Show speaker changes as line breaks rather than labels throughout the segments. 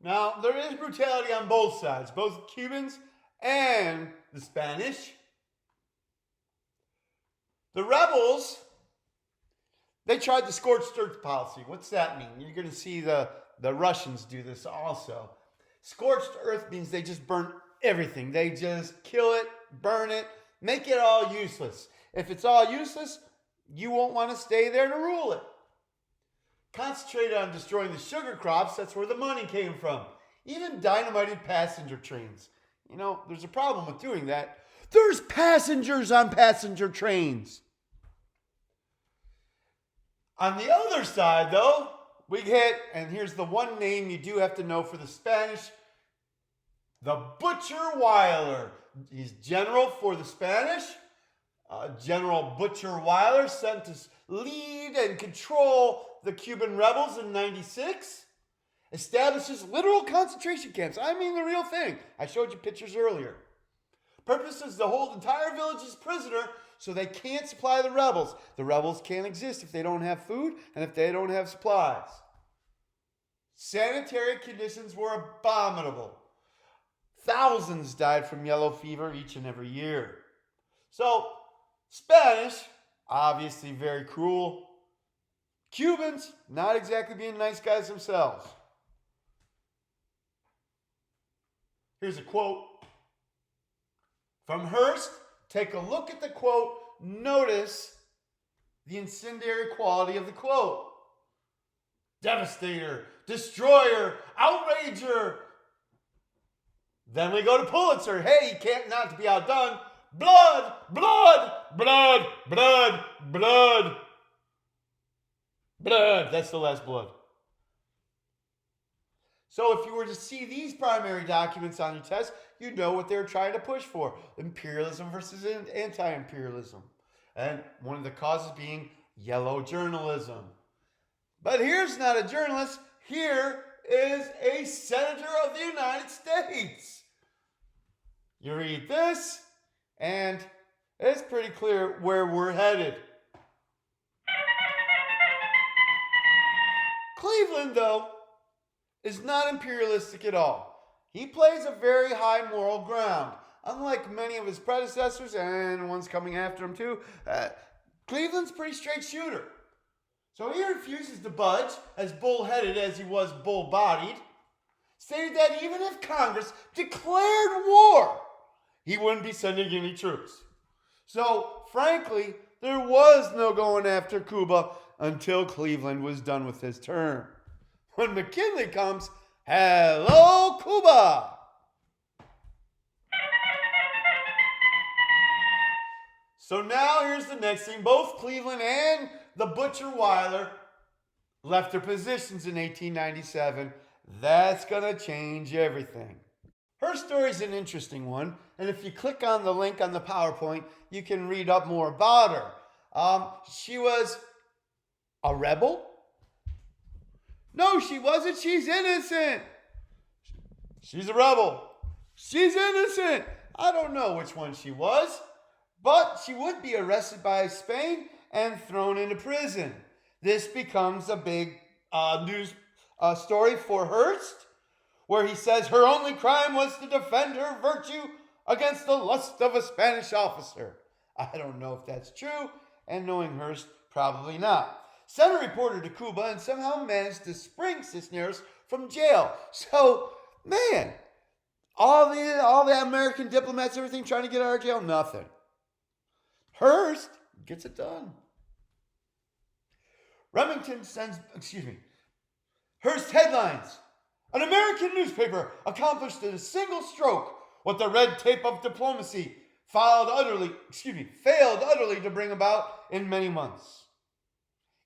Now, there is brutality on both sides, both Cubans and the Spanish. The rebels, they tried the scorched earth policy. What's that mean? You're going to see the Russians do this also. Scorched earth means they just burn everything. They just kill it, burn it, make it all useless. If it's all useless, you won't want to stay there to rule it. Concentrated on destroying the sugar crops, that's where the money came from. Even dynamited passenger trains. You know, there's a problem with doing that. There's passengers on passenger trains. On the other side, though, we get, and here's the one name you do have to know for the Spanish, the Butcher Weiler. He's general for the Spanish. General Butcher Weiler sent to lead and control the Cuban rebels in 96. Establishes literal concentration camps. I mean the real thing. I showed you pictures earlier. Purpose is to hold entire villages prisoner so they can't supply the rebels. The rebels can't exist if they don't have food and if they don't have supplies. Sanitary conditions were abominable. Thousands died from yellow fever each and every year. So, Spanish, obviously very cruel. Cubans, not exactly being nice guys themselves. Here's a quote from Hearst. Take a look at the quote. Notice the incendiary quality of the quote. Devastator, destroyer, outrager. Then we go to Pulitzer. Hey, he can't not to be outdone. Blood, blood, blood, blood, blood. Blood. That's the last blood. So if you were to see these primary documents on your test, you'd know what they were trying to push for. Imperialism versus anti-imperialism. And one of the causes being yellow journalism. But here's not a journalist. Here is a senator of the United States. You read this, and it's pretty clear where we're headed. Cleveland, though, is not imperialistic at all. He plays a very high moral ground. Unlike many of his predecessors and ones coming after him too, Cleveland's a pretty straight shooter. So he refuses to budge, as bullheaded as he was bull-bodied, stated that even if Congress declared war, he wouldn't be sending any troops. So, frankly, there was no going after Cuba until Cleveland was done with his term. When McKinley comes, hello, Cuba! So now here's the next thing. Both Cleveland and the Butcher Weiler left their positions in 1897. That's going to change everything. Her story's an interesting one, and if you click on the link on the PowerPoint, you can read up more about her. She was a rebel? No, she wasn't. She's innocent. She's a rebel. She's innocent. I don't know which one she was, but she would be arrested by Spain and thrown into prison. This becomes a big news story for Hearst, where he says her only crime was to defend her virtue against the lust of a Spanish officer. I don't know if that's true, and knowing Hearst, probably not. Sent a reporter to Cuba and somehow managed to spring Cisneros from jail. So, man, all the American diplomats, everything trying to get out of jail, nothing. Hearst gets it done. Hearst headlines. An American newspaper accomplished in a single stroke what the red tape of diplomacy failed utterly to bring about in many months.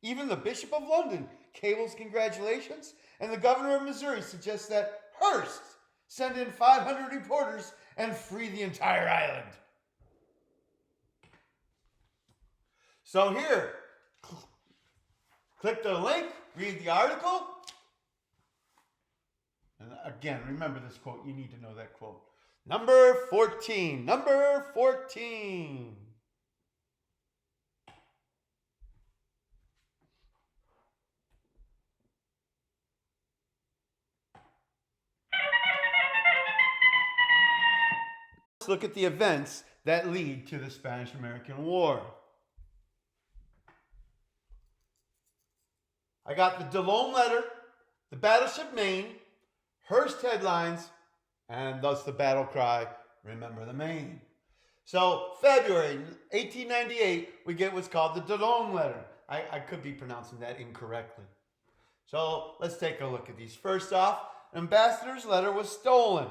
Even the Bishop of London cables congratulations, and the governor of Missouri suggests that Hearst send in 500 reporters and free the entire island. So here, click the link, read the article. And again, remember this quote. You need to know that quote. Number 14. Number 14. look at the events that lead to the Spanish-American War. I got the DeLome letter, the battleship Maine, Hearst headlines, and thus the battle cry, remember the Maine. So February 1898, we get what's called the DeLome letter. I could be pronouncing that incorrectly. So let's take a look at these. First off, an ambassador's letter was stolen.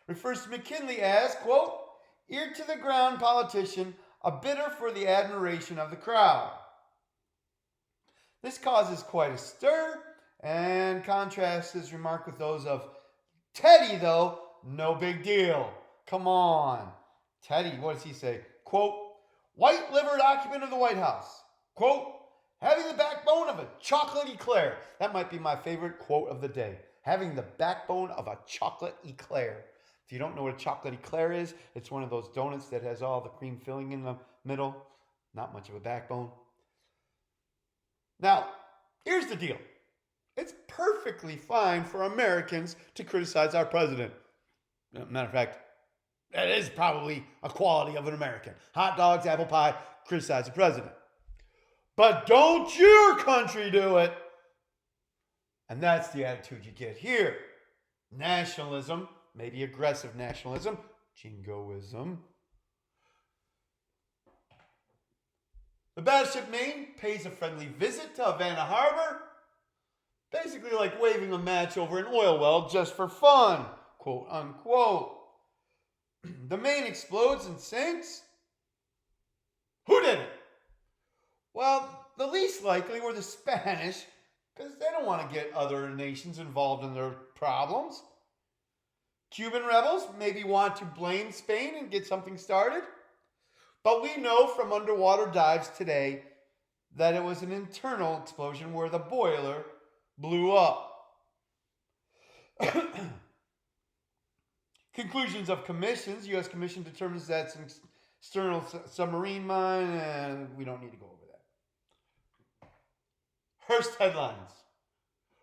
Refers to McKinley as, quote, ear to the ground politician, a bidder for the admiration of the crowd. This causes quite a stir and contrasts his remark with those of Teddy, though, no big deal. Come on. Teddy, what does he say? Quote, white-livered occupant of the White House. Quote, having the backbone of a chocolate eclair. That might be my favorite quote of the day. Having the backbone of a chocolate eclair. If you don't know what a chocolate eclair is, it's one of those donuts that has all the cream filling in the middle. Not much of a backbone. Now, here's the deal. It's perfectly fine for Americans to criticize our president. Matter of fact, that is probably a quality of an American. Hot dogs, apple pie, criticize the president. But don't your country do it. And that's the attitude you get here. Nationalism, maybe aggressive nationalism, jingoism. The battleship Maine pays a friendly visit to Havana Harbor. Basically like waving a match over an oil well just for fun, quote unquote. The Maine explodes and sinks. Who did it? Well, the least likely were the Spanish, because they don't want to get other nations involved in their problems. Cuban rebels maybe want to blame Spain and get something started. But we know from underwater dives today that it was an internal explosion where the boiler blew up. Conclusions of commissions. U.S. Commission determines that's an external submarine mine, and we don't need to go over that. Hearst headlines.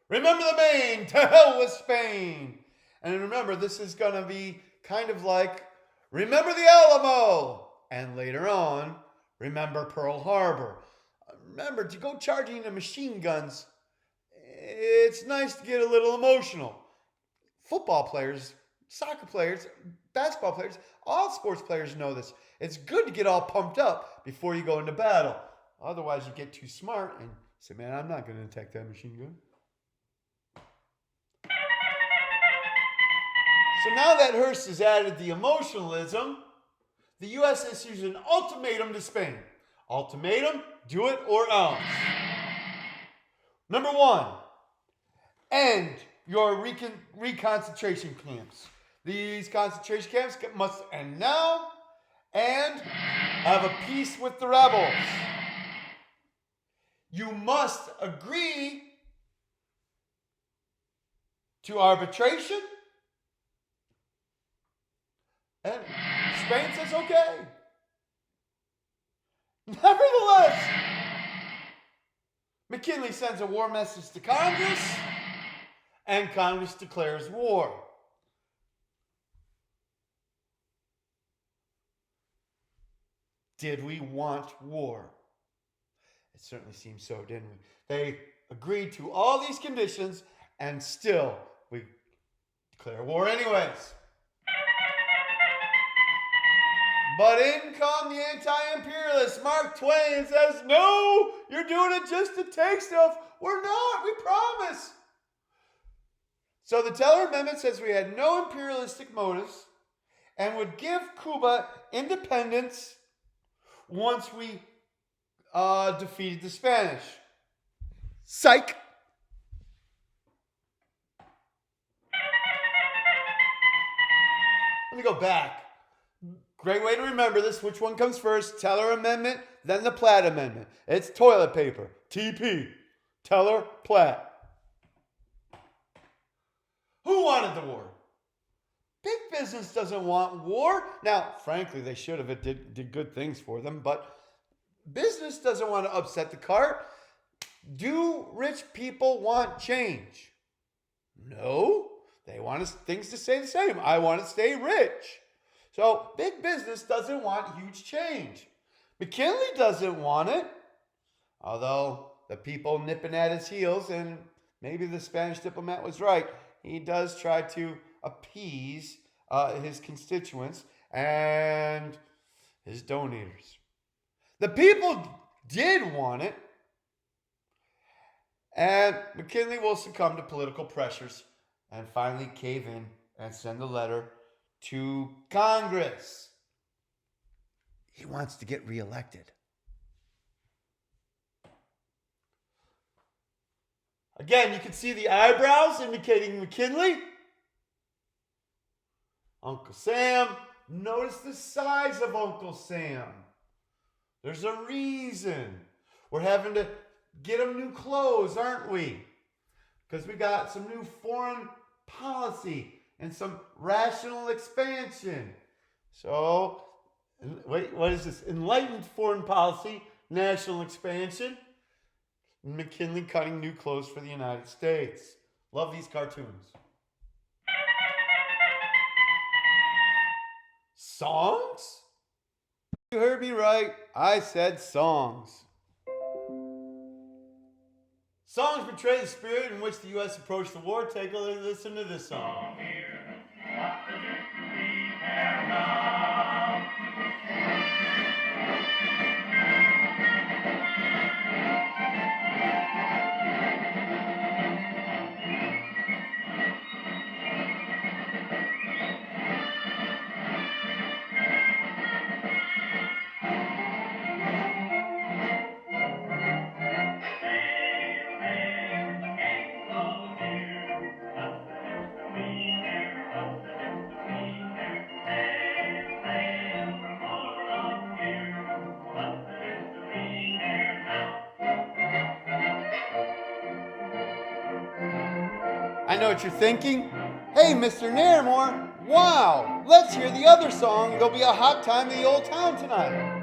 Remember the Maine, to hell with Spain. And remember, this is going to be kind of like, remember the Alamo. And later on, remember Pearl Harbor. Remember, to go charging into machine guns, it's nice to get a little emotional. Football players, soccer players, basketball players, all sports players know this. It's good to get all pumped up before you go into battle. Otherwise, you get too smart and say, man, I'm not going to attack that machine gun. So now that Hearst has added the emotionalism, the U.S. issues an ultimatum to Spain. Ultimatum, do it or else. Number one, end your reconcentration camps. These concentration camps must end now and have a peace with the rebels. You must agree to arbitration. And Spain says, okay. Nevertheless, McKinley sends a war message to Congress, and Congress declares war. Did we want war? It certainly seems so, didn't we? They agreed to all these conditions, and still we declare war anyways. But in come the anti-imperialists. Mark Twain says, no, you're doing it just to take stuff. We're not, we promise. So the Teller Amendment says we had no imperialistic motives and would give Cuba independence once we defeated the Spanish. Psych. Let me go back. Great way to remember this. Which one comes first? Teller Amendment, then the Platt Amendment. It's toilet paper. TP. Teller, Platt. Who wanted the war? Big business doesn't want war. Now, frankly, they should have. It did good things for them, but business doesn't want to upset the cart. Do rich people want change? No. They want things to stay the same. I want to stay rich. So big business doesn't want huge change. McKinley doesn't want it, although the people nipping at his heels, and maybe the Spanish diplomat was right, he does try to appease his constituents and his donators. The people did want it, and McKinley will succumb to political pressures and finally cave in and send a letter to Congress. He wants to get reelected. Again, you can see the eyebrows indicating McKinley. Uncle Sam. Notice the size of Uncle Sam. There's a reason. We're having to get him new clothes, aren't we? Because we got some new foreign policy and some rational expansion. So, wait, what is this? Enlightened foreign policy, national expansion. McKinley cutting new clothes for the United States. Love these cartoons. Songs? You heard me right. I said songs. Songs portray the spirit in which the U.S. approached the war. Take a listen to this song. I know what you're thinking. Hey, Mr. Naramore, wow, let's hear the other song. There'll be a hot time in the old town tonight.